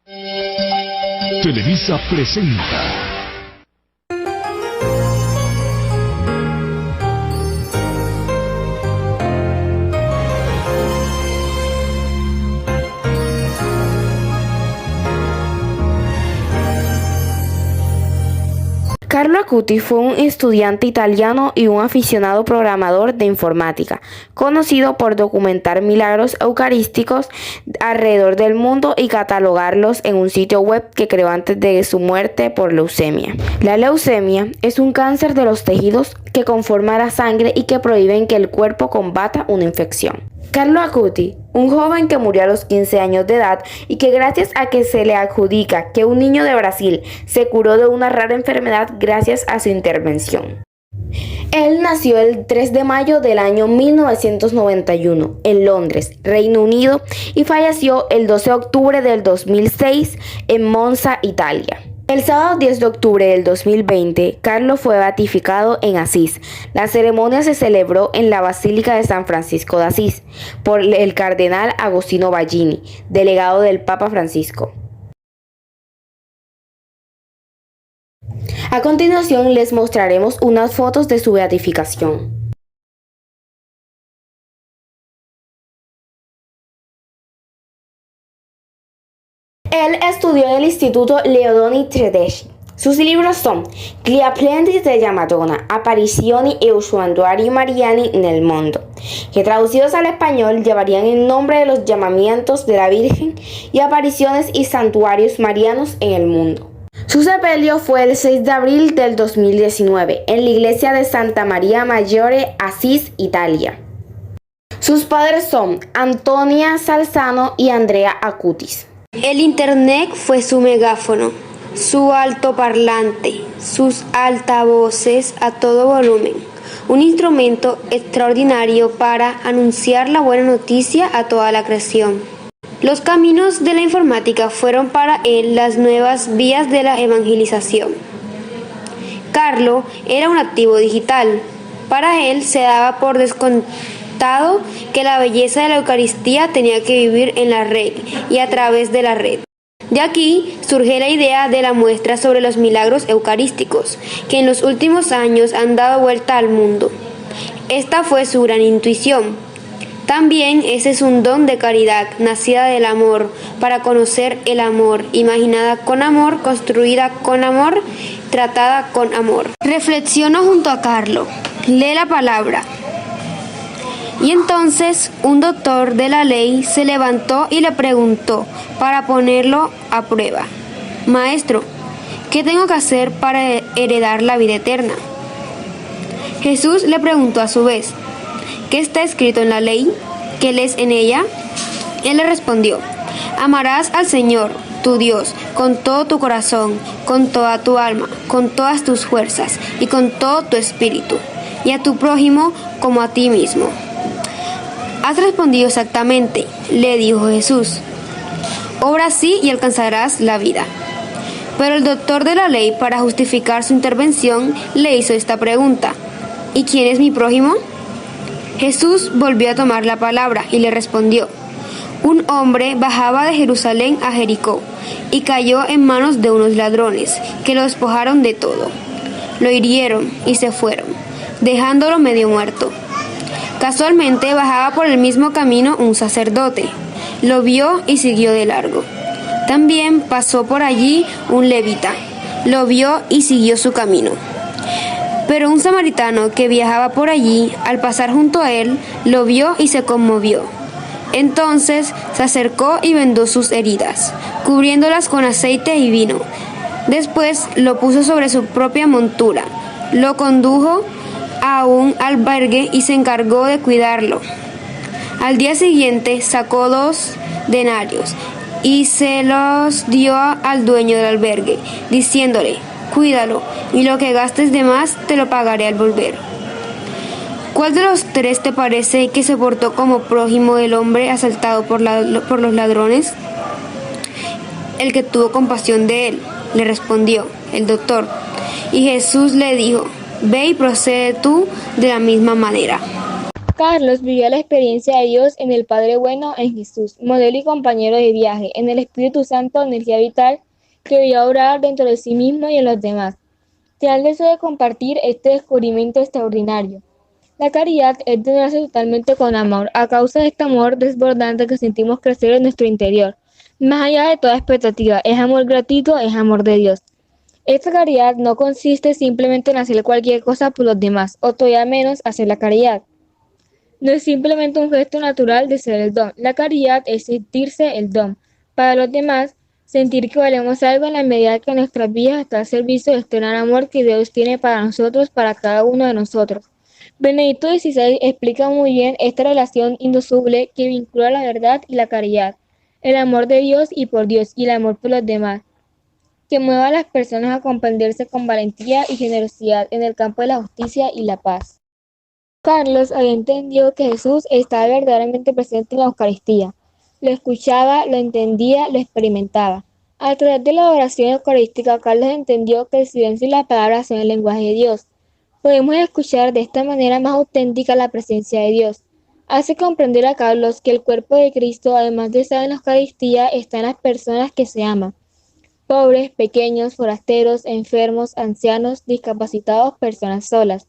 Televisa presenta. Carlo Acuti fue un estudiante italiano y un aficionado programador de informática, conocido por documentar milagros eucarísticos alrededor del mundo y catalogarlos en un sitio web que creó antes de su muerte por leucemia. La leucemia es un cáncer de los tejidos que conforma la sangre y que prohíben que el cuerpo combata una infección. Carlo Acuti, un joven que murió a los 15 años de edad y que gracias a que se le adjudica que un niño de Brasil se curó de una rara enfermedad gracias a su intervención. Él nació el 3 de mayo del año 1991 en Londres, Reino Unido, y falleció el 12 de octubre del 2006 en Monza, Italia. El sábado 10 de octubre del 2020, Carlo fue beatificado en Asís. La ceremonia se celebró en la Basílica de San Francisco de Asís por el cardenal Agostino Baggini, delegado del Papa Francisco. A continuación les mostraremos unas fotos de su beatificación. Él estudió en el Instituto Leodoni Tedeschi. Sus libros son Gli apprenditi della Madonna, Apparizioni e Ossuantuari Mariani nel Mondo, que traducidos al español llevarían el nombre de los llamamientos de la Virgen y apariciones y santuarios marianos en el mundo. Su sepelio fue el 6 de abril del 2019 en la iglesia de Santa Maria Maggiore, Asís, Italia. Sus padres son Antonia Salzano y Andrea Acutis. El internet fue su megáfono, su altoparlante, sus altavoces a todo volumen, un instrumento extraordinario para anunciar la buena noticia a toda la creación. Los caminos de la informática fueron para él las nuevas vías de la evangelización. Carlo era un activo digital. Para él se daba por descontado que la belleza de la Eucaristía tenía que vivir en la red y a través de la red. De aquí surge la idea de la muestra sobre los milagros eucarísticos, que en los últimos años han dado vuelta al mundo. Esta fue su gran intuición. También ese es un don de caridad, nacida del amor, para conocer el amor, imaginada con amor, construida con amor, tratada con amor. Reflexiona junto a Carlo, lee la palabra. Y entonces un doctor de la ley se levantó y le preguntó para ponerlo a prueba: Maestro, ¿qué tengo que hacer para heredar la vida eterna? Jesús le preguntó a su vez: ¿qué está escrito en la ley? ¿Qué lees en ella? Él le respondió: amarás al Señor, tu Dios, con todo tu corazón, con toda tu alma, con todas tus fuerzas y con todo tu espíritu, y a tu prójimo como a ti mismo. Has respondido exactamente, le dijo Jesús. Obra así y alcanzarás la vida. Pero el doctor de la ley, para justificar su intervención, le hizo esta pregunta: ¿y quién es mi prójimo? Jesús volvió a tomar la palabra y le respondió: un hombre bajaba de Jerusalén a Jericó y cayó en manos de unos ladrones que lo despojaron de todo. Lo hirieron y se fueron, dejándolo medio muerto. Casualmente bajaba por el mismo camino un sacerdote. Lo vio y siguió de largo. También pasó por allí un levita. Lo vio y siguió su camino. Pero un samaritano que viajaba por allí, al pasar junto a él, lo vio y se conmovió. Entonces se acercó y vendó sus heridas, cubriéndolas con aceite y vino. Después lo puso sobre su propia montura, lo condujo a un albergue y se encargó de cuidarlo. Al día siguiente sacó 2 denarios y se los dio al dueño del albergue, diciéndole: cuídalo, y lo que gastes de más te lo pagaré al volver. ¿Cuál de los 3 te parece que se portó como prójimo del hombre asaltado por los ladrones? El que tuvo compasión de él, le respondió el doctor. Y Jesús le dijo: ve y procede tú de la misma manera. Carlos vivió la experiencia de Dios en el Padre Bueno, en Jesús, modelo y compañero de viaje, en el Espíritu Santo, energía vital que veía obrar dentro de sí mismo y en los demás. Tenía el deseo de compartir este descubrimiento extraordinario. La caridad es donarse totalmente con amor, a causa de este amor desbordante que sentimos crecer en nuestro interior. Más allá de toda expectativa, es amor gratuito, es amor de Dios. Esta caridad no consiste simplemente en hacer cualquier cosa por los demás, o todavía menos hacer la caridad. No es simplemente un gesto natural de ser el don. La caridad es sentirse el don. Para los demás, sentir que valemos algo en la medida que nuestras vidas están al servicio de este gran amor que Dios tiene para nosotros, para cada uno de nosotros. Benedicto XVI explica muy bien esta relación indisoluble que vincula la verdad y la caridad, el amor de Dios y por Dios y el amor por los demás, que mueva a las personas a comprenderse con valentía y generosidad en el campo de la justicia y la paz. Carlos había entendido que Jesús estaba verdaderamente presente en la Eucaristía. Lo escuchaba, lo entendía, lo experimentaba. A través de la oración eucarística, Carlos entendió que el silencio y las palabras son el lenguaje de Dios. Podemos escuchar de esta manera más auténtica la presencia de Dios. Hace comprender a Carlos que el cuerpo de Cristo, además de estar en la Eucaristía, está en las personas que se aman. Pobres, pequeños, forasteros, enfermos, ancianos, discapacitados, personas solas.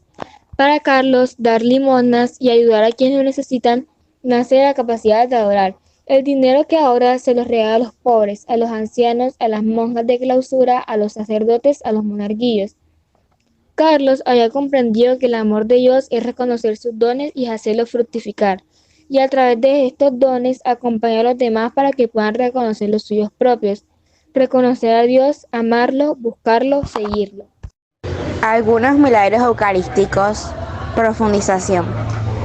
Para Carlos, dar limosnas y ayudar a quienes lo necesitan nace de la capacidad de adorar. El dinero que ahora se los regala a los pobres, a los ancianos, a las monjas de clausura, a los sacerdotes, a los monaguillos. Carlos había comprendido que el amor de Dios es reconocer sus dones y hacerlos fructificar, y a través de estos dones acompañar a los demás para que puedan reconocer los suyos propios, reconocer a Dios, amarlo, buscarlo, seguirlo. Algunos milagros eucarísticos. Profundización.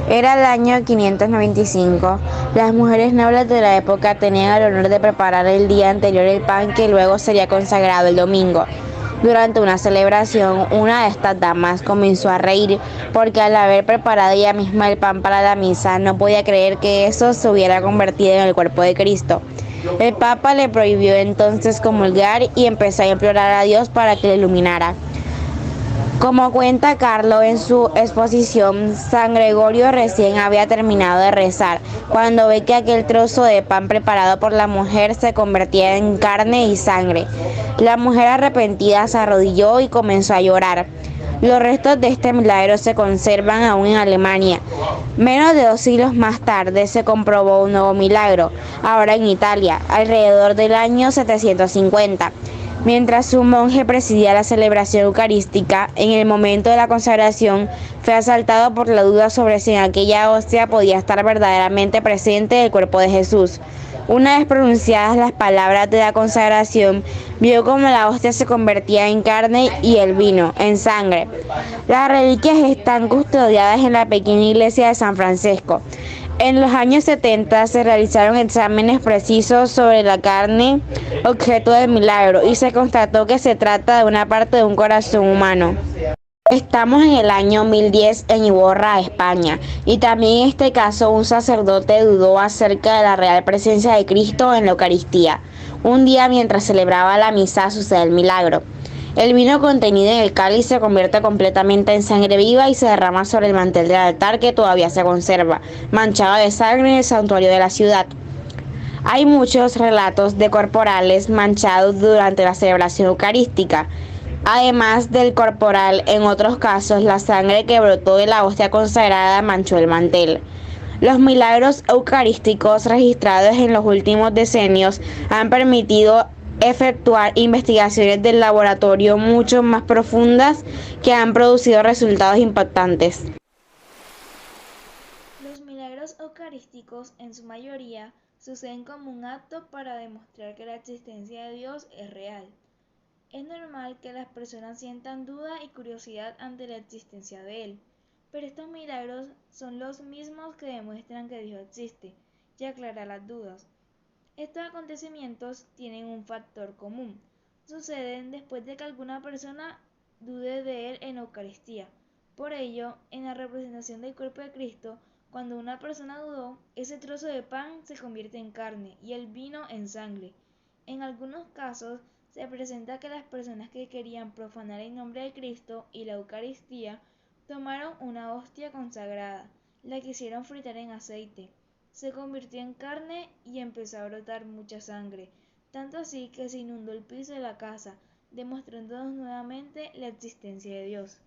Era el año 595. Las mujeres nobles de la época tenían el honor de preparar el día anterior el pan que luego sería consagrado el domingo. Durante una celebración, una de estas damas comenzó a reír porque al haber preparado ella misma el pan para la misa, no podía creer que eso se hubiera convertido en el cuerpo de Cristo. El Papa le prohibió entonces comulgar y empezó a implorar a Dios para que le iluminara. Como cuenta Carlo en su exposición, San Gregorio recién había terminado de rezar, cuando ve que aquel trozo de pan preparado por la mujer se convertía en carne y sangre. La mujer arrepentida se arrodilló y comenzó a llorar. Los restos de este milagro se conservan aún en Alemania. Menos de 2 siglos más tarde se comprobó un nuevo milagro, ahora en Italia, alrededor del año 750. Mientras un monje presidía la celebración eucarística, en el momento de la consagración fue asaltado por la duda sobre si en aquella hostia podía estar verdaderamente presente el cuerpo de Jesús. Una vez pronunciadas las palabras de la consagración, vio cómo la hostia se convertía en carne y el vino en sangre. Las reliquias están custodiadas en la pequeña iglesia de San Francisco. En los años 70 se realizaron exámenes precisos sobre la carne objeto del milagro y se constató que se trata de una parte de un corazón humano. Estamos en el año 1010 en Iborra, España, y también en este caso un sacerdote dudó acerca de la real presencia de Cristo en la Eucaristía. Un día mientras celebraba la misa sucede el milagro. El vino contenido en el cáliz se convierte completamente en sangre viva y se derrama sobre el mantel del altar que todavía se conserva, manchado de sangre en el santuario de la ciudad. Hay muchos relatos de corporales manchados durante la celebración eucarística. Además del corporal, en otros casos, la sangre que brotó de la hostia consagrada manchó el mantel. Los milagros eucarísticos registrados en los últimos decenios han permitido efectuar investigaciones del laboratorio mucho más profundas que han producido resultados impactantes. Los milagros eucarísticos, en su mayoría, suceden como un acto para demostrar que la existencia de Dios es real. Es normal que las personas sientan duda y curiosidad ante la existencia de Él, pero estos milagros son los mismos que demuestran que Dios existe y aclaran las dudas. Estos acontecimientos tienen un factor común. Suceden después de que alguna persona dude de Él en la Eucaristía. Por ello, en la representación del cuerpo de Cristo, cuando una persona dudó, ese trozo de pan se convierte en carne y el vino en sangre. En algunos casos, se presenta que las personas que querían profanar el nombre de Cristo y la Eucaristía tomaron una hostia consagrada, La quisieron fritar en aceite. Se convirtió en carne y empezó a brotar mucha sangre, tanto así que se inundó el piso de la casa, demostrándonos nuevamente la existencia de Dios.